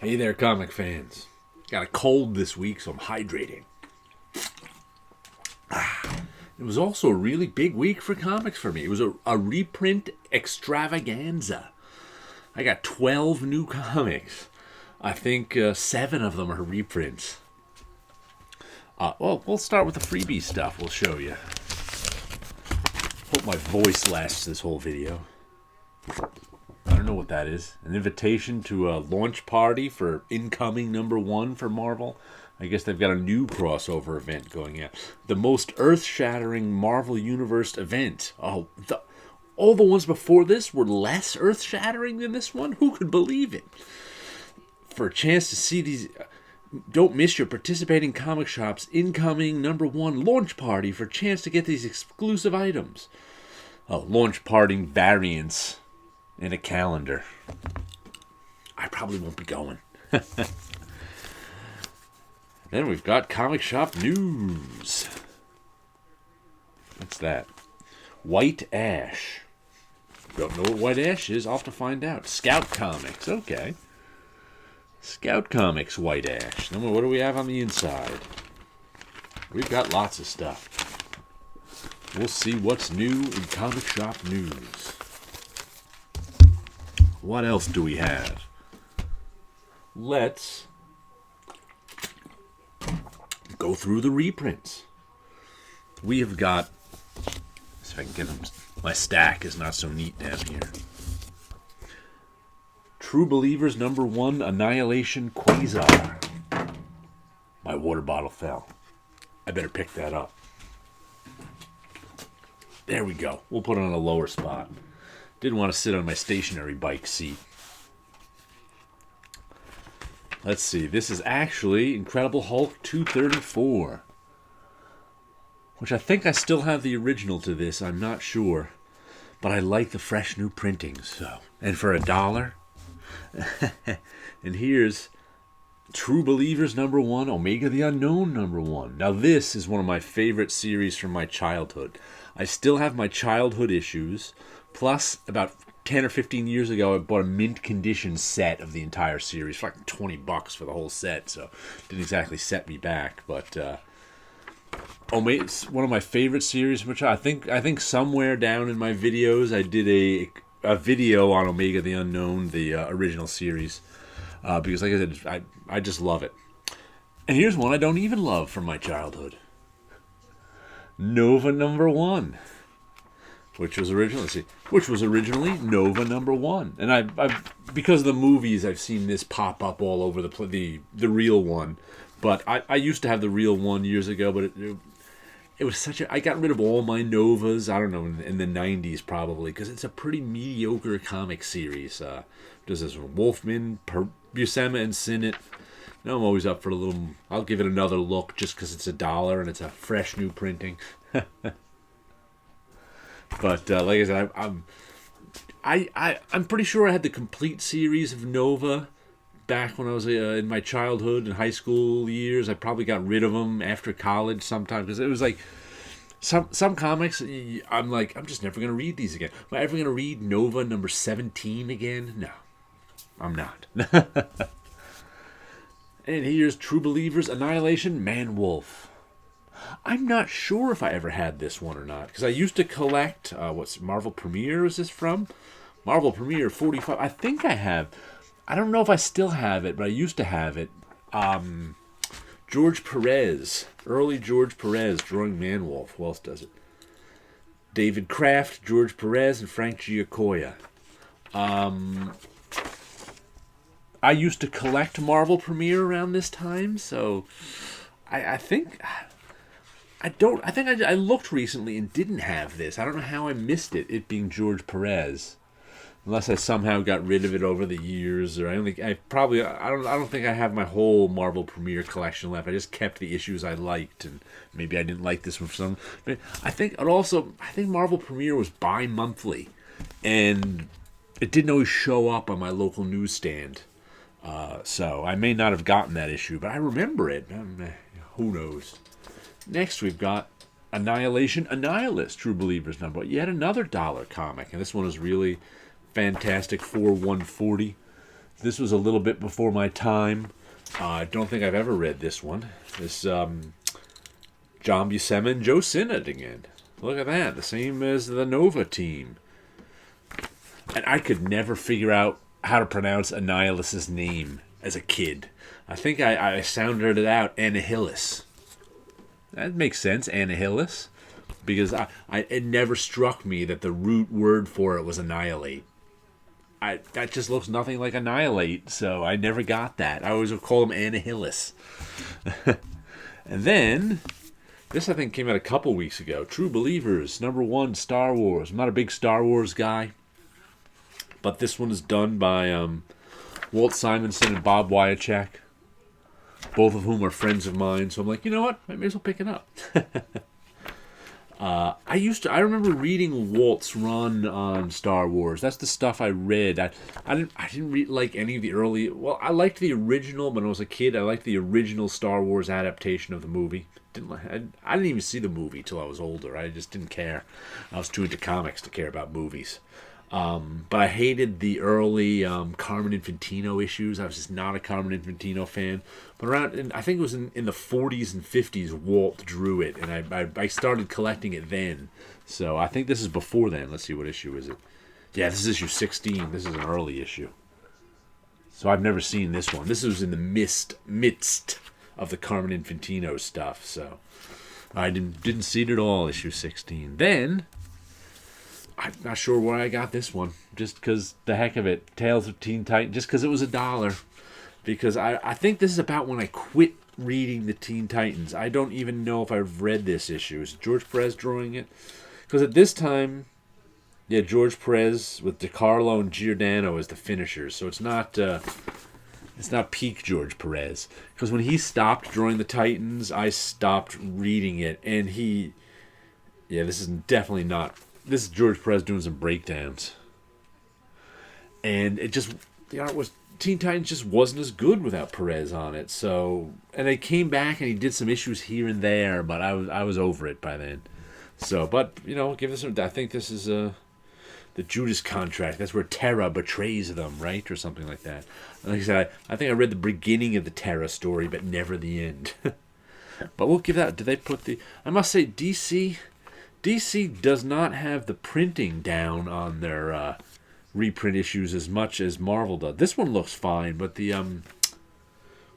Hey there, comic fans. Got a cold this week, so I'm hydrating. It was also a really big week for comics for me. It was a reprint extravaganza. I got 12 new comics. I think 7 of them are reprints. Well, we'll start with the freebie stuff we'll show you. Hope my voice lasts this whole video. I don't know what that is. An invitation to a launch party for incoming #1 for Marvel. I guess they've got a new crossover event going on. The most earth-shattering Marvel Universe event. Oh, all the ones before this were less earth-shattering than this one? Who could believe it? For a chance to see these... Don't miss your participating comic shop's incoming #1 launch party for a chance to get these exclusive items. Oh, launch party variants in a calendar. I probably won't be going. Then we've got comic shop news. What's that? White Ash. Don't know what White Ash is. I'll have to find out. Scout Comics. Okay. Scout Comics White Ash. Then what do we have on the inside? We've got lots of stuff. We'll see what's new in comic shop news. What else do we have? Let's go through the reprints. We have got... See if I can get them. My stack is not so neat down here. True Believers #1 Annihilation Quasar. My water bottle fell. I better pick that up. There we go. We'll put it on a lower spot. Didn't want to sit on my stationary bike seat. Let's see. This is actually Incredible Hulk 234. Which I think I still have the original to this. I'm not sure. But I like the fresh new printings. So. And for $1... and here's True Believers #1, Omega the Unknown #1. Now this is one of my favorite series from my childhood. I still have my childhood issues. Plus, about 10 or 15 years ago, I bought a mint condition set of the entire series for like $20 for the whole set. So it didn't exactly set me back, but it's one of my favorite series. Which I think somewhere down in my videos, I did a video on Omega the Unknown, the original series, because like I said, I just love it. And here's one I don't even love from my childhood. Nova #1, which was originally Nova #1, and I because of the movies, I've seen this pop up all over the real one, but I used to have the real one years ago, but it was such a... I got rid of all my Novas, I don't know, in the 90s probably, because it's a pretty mediocre comic series. Does this Wolfman, Buscema, and Sinnott. Now I'm always up for a little... I'll give it another look just because it's $1 and it's a fresh new printing. But like I said, I'm pretty sure I had the complete series of Nova back when I was in my childhood and high school years. I probably got rid of them after college sometime because it was like some comics. I'm like, I'm just never gonna read these again. Am I ever gonna read Nova #17 again? No, I'm not. And here's True Believers Annihilation Man-Wolf. I'm not sure if I ever had this one or not, because I used to collect, what's Marvel Premiere is this from? Marvel Premiere 45. I think I have. I don't know if I still have it, but I used to have it. George Perez, early George Perez drawing Man-Wolf. Who else does it? David Kraft, George Perez, and Frank Giacoia. I used to collect Marvel Premiere around this time, so I think I looked recently and didn't have this. I don't know how I missed it being George Perez, unless I somehow got rid of it over the years, or I don't think I have my whole Marvel Premiere collection left. I just kept the issues I liked, and maybe I didn't like this one for some. But I think Marvel Premiere was bi-monthly, and it didn't always show up on my local newsstand. So I may not have gotten that issue, but I remember it. Who knows? Next, we've got Annihilation Annihilus, True Believers #1. Yet another $1 comic, and this one is really fantastic for $140. This was a little bit before my time. I don't think I've ever read this one. This John Buscema and Joe Sinnott again. Look at that, the same as the Nova team. And I could never figure out how to pronounce Annihilus's name as a kid. I think I sounded it out, Annihilus. That makes sense, Annihilus. Because it never struck me that the root word for it was annihilate. That just looks nothing like annihilate, so I never got that. I always would call him Annihilus. And then, this I think came out a couple weeks ago. True Believers, #1, Star Wars. I'm not a big Star Wars guy, but this one is done by Walt Simonson and Bob Wyacek, both of whom are friends of mine. So I'm like, you know what? I may as well pick it up. I remember reading Walt's run on Star Wars. That's the stuff I read. I didn't read like any of the early. Well, I liked the original, but when I was a kid, I liked the original Star Wars adaptation of the movie. I didn't even see the movie till I was older. I just didn't care. I was too into comics to care about movies. But I hated the early Carmen Infantino issues. I was just not a Carmen Infantino fan. But I think it was in the 40s and 50s, Walt drew it, and I started collecting it then. So I think this is before then. Let's see, what issue is it? Yeah, this is issue 16. This is an early issue. So I've never seen this one. This was in the midst of the Carmen Infantino stuff. So I didn't see it at all, issue 16. Then, I'm not sure where I got this one. Just because the heck of it. Tales of Teen Titans. Just because it was $1. Because I think this is about when I quit reading the Teen Titans. I don't even know if I've read this issue. Is George Perez drawing it? Because at this time, yeah, George Perez with DiCarlo and Giordano as the finishers. So it's not peak George Perez. Because when he stopped drawing the Titans, I stopped reading it. And this is definitely not... This is George Perez doing some breakdowns. And it just... The art was... Teen Titans just wasn't as good without Perez on it. So... And they came back and he did some issues here and there, but I was over it by then. So, but, give this... I think this is the Judas Contract. That's where Terra betrays them, right? Or something like that. Like I said, I think I read the beginning of the Terra story, but never the end. But we'll give that... Did they put the... I must say, DC does not have the printing down on their reprint issues as much as Marvel does. This one looks fine, but the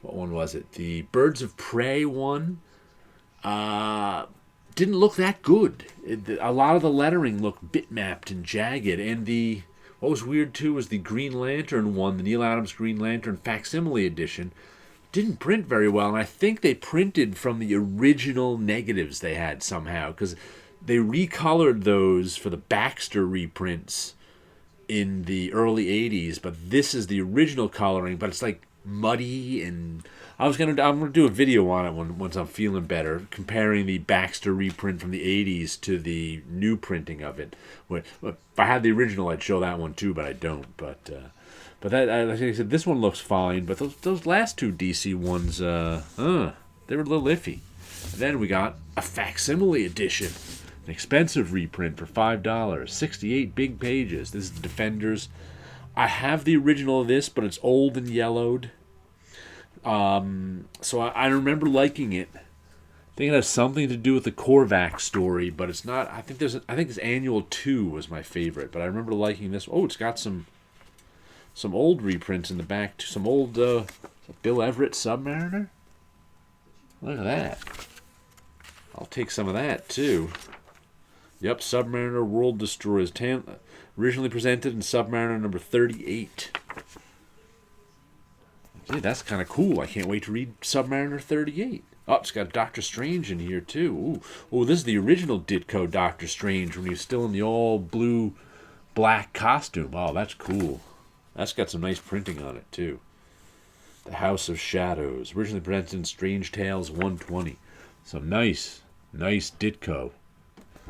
what one was it? The Birds of Prey one didn't look that good. A lot of the lettering looked bitmapped and jagged, and what was weird too was the Green Lantern one, the Neil Adams Green Lantern facsimile edition, didn't print very well, and I think they printed from the original negatives they had somehow, because they recolored those for the Baxter reprints in the early 80s, but this is the original coloring, but it's like muddy, and I'm gonna do a video on it once I'm feeling better, comparing the Baxter reprint from the 80s to the new printing of it. If I had the original, I'd show that one too, but I don't. But that, like I said, this one looks fine, but those last two DC ones, they were a little iffy. And then we got a facsimile edition. An expensive reprint for $5, 68 big pages. This is Defenders. I have the original of this, but it's old and yellowed. So I remember liking it. I think it has something to do with the Korvac story, but it's not. I think this Annual 2 was my favorite, but I remember liking this. Oh, it's got some old reprints in the back. Some old Bill Everett Submariner. Look at that. I'll take some of that too. Yep, Submariner World Destroyers. Originally presented in Submariner number 38. Gee, that's kind of cool. I can't wait to read Submariner 38. Oh, it's got Doctor Strange in here, too. Ooh, this is the original Ditko Doctor Strange when he was still in the all-blue, black costume. Oh, that's cool. That's got some nice printing on it, too. The House of Shadows. Originally presented in Strange Tales 120. Some nice Ditko.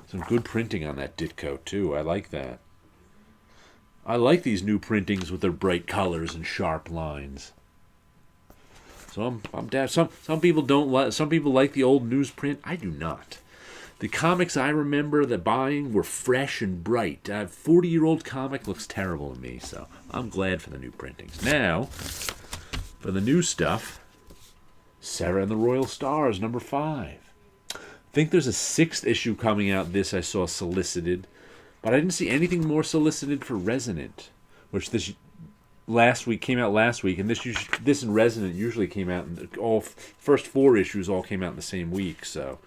Some good printing on that Ditko, too. I like that. I like these new printings with their bright colors and sharp lines. So I'm down. Some people don't like. Some people like the old newsprint. I do not. The comics I remember that buying were fresh and bright. A 40-year-old comic looks terrible to me, so I'm glad for the new printings. Now, for the new stuff, Sarah and the Royal Stars, number 5. I think there's a 6th issue coming out. This I saw solicited, but I didn't see anything more solicited for Resonant, which this last week came out last week, and this and Resonant usually came out. All first 4 issues all came out in the same week, so.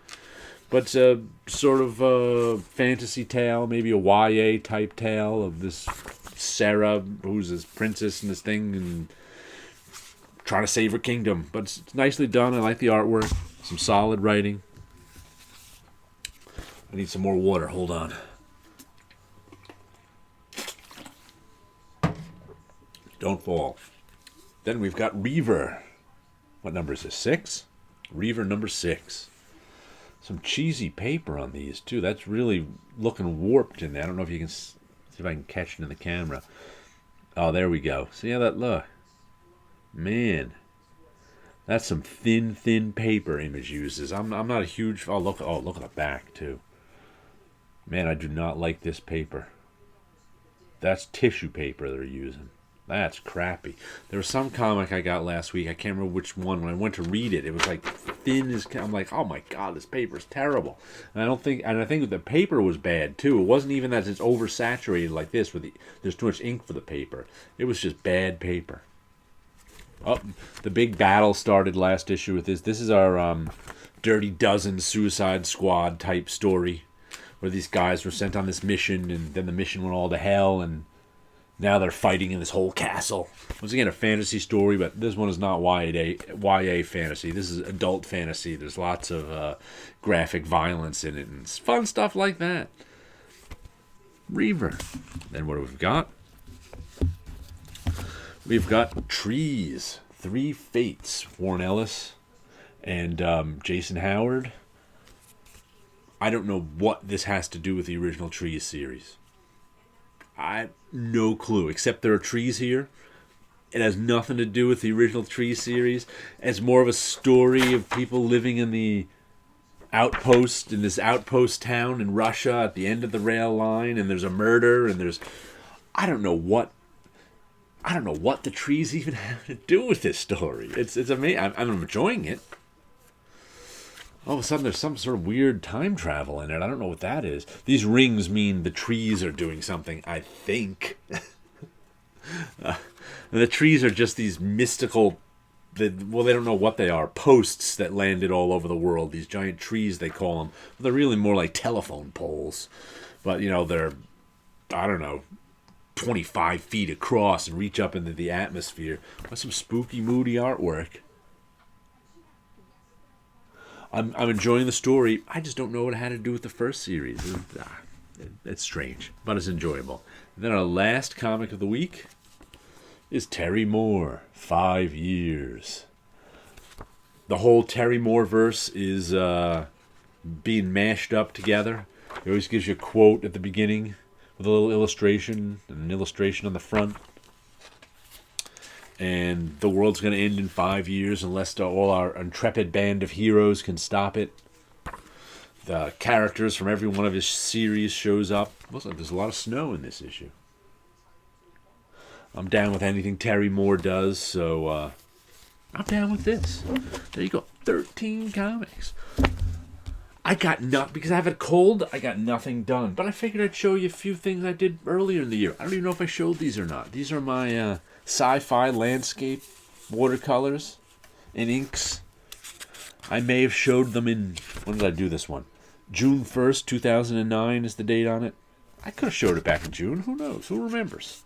But sort of a fantasy tale, maybe a YA type tale of this Sarah, who's this princess in this thing, and trying to save her kingdom. But it's nicely done. I like the artwork. Some solid writing. I need some more water. Hold on. Don't fall. Then we've got Reaver. What number is this? 6? Reaver number 6. Some cheesy paper on these, too. That's really looking warped in there. I don't know if you can see if I can catch it in the camera. Oh, there we go. See how that look? Man. That's some thin paper Image uses. I'm not a huge... Oh, look at the back, too. Man, I do not like this paper. That's tissue paper they're using. That's crappy. There was some comic I got last week. I can't remember which one. When I went to read it, it was like thin as... I'm like, oh my God, this paper is terrible. And I think the paper was bad too. It wasn't even that it's oversaturated like this with there's too much ink for the paper. It was just bad paper. Oh, the big battle started last issue with this. This is our Dirty Dozen Suicide Squad type story, where these guys were sent on this mission, and then the mission went all to hell, and now they're fighting in this whole castle. Once again, a fantasy story, but this one is not YA fantasy. This is adult fantasy. There's lots of graphic violence in it, and it's fun stuff like that. Reaver. Then what do we got? We've got Trees. 3 Fates. Warren Ellis and Jason Howard. I don't know what this has to do with the original Trees series. I have no clue, except there are trees here. It has nothing to do with the original Trees series. It's more of a story of people living in the outpost, in this outpost town in Russia at the end of the rail line, and there's a murder, and there's... I don't know what the trees even have to do with this story. It's amazing. I'm enjoying it. All of a sudden, there's some sort of weird time travel in it. I don't know what that is. These rings mean the trees are doing something, I think. The trees are just these mystical... they don't know what they are. Posts that landed all over the world. These giant trees, they call them. They're really more like telephone poles. But, they're, I don't know, 25 feet across and reach up into the atmosphere. That's some spooky, moody artwork. I'm enjoying the story. I just don't know what it had to do with the first series. It's strange, but it's enjoyable. And then our last comic of the week is Terry Moore, 5 years. The whole Terry Moore verse is being mashed up together. It always gives you a quote at the beginning with a little illustration and an illustration on the front. And the world's going to end in 5 years unless all our intrepid band of heroes can stop it. The characters from every one of his series shows up. Looks like there's a lot of snow in this issue. I'm down with anything Terry Moore does, so I'm down with this. There you go. 13 comics. I got nothing, because I have a cold, I got nothing done. But I figured I'd show you a few things I did earlier in the year. I don't even know if I showed these or not. These are my sci-fi landscape watercolors and inks. I may have showed them in... When did I do this one? June 1st, 2009 is the date on it. I could have showed it back in June. Who knows? Who remembers?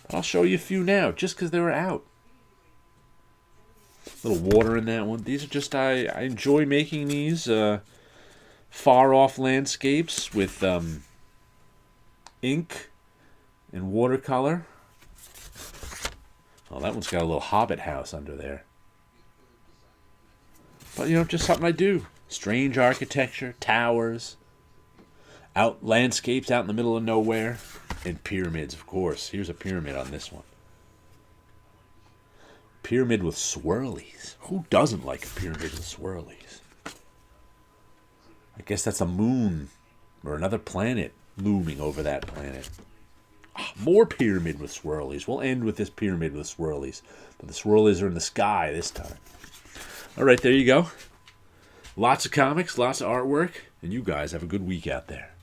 But I'll show you a few now, just because they were out. A little water in that one. These are just... I enjoy making these far-off landscapes with ink and watercolor. Oh, that one's got a little hobbit house under there. But, just something I do. Strange architecture, towers, landscapes out in the middle of nowhere, and pyramids, of course. Here's a pyramid on this one. Pyramid with swirlies. Who doesn't like a pyramid with swirlies? I guess that's a moon or another planet looming over that planet. More pyramid with swirlies. We'll end with this pyramid with swirlies. But the swirlies are in the sky this time. All right, there you go. Lots of comics, lots of artwork, and you guys have a good week out there.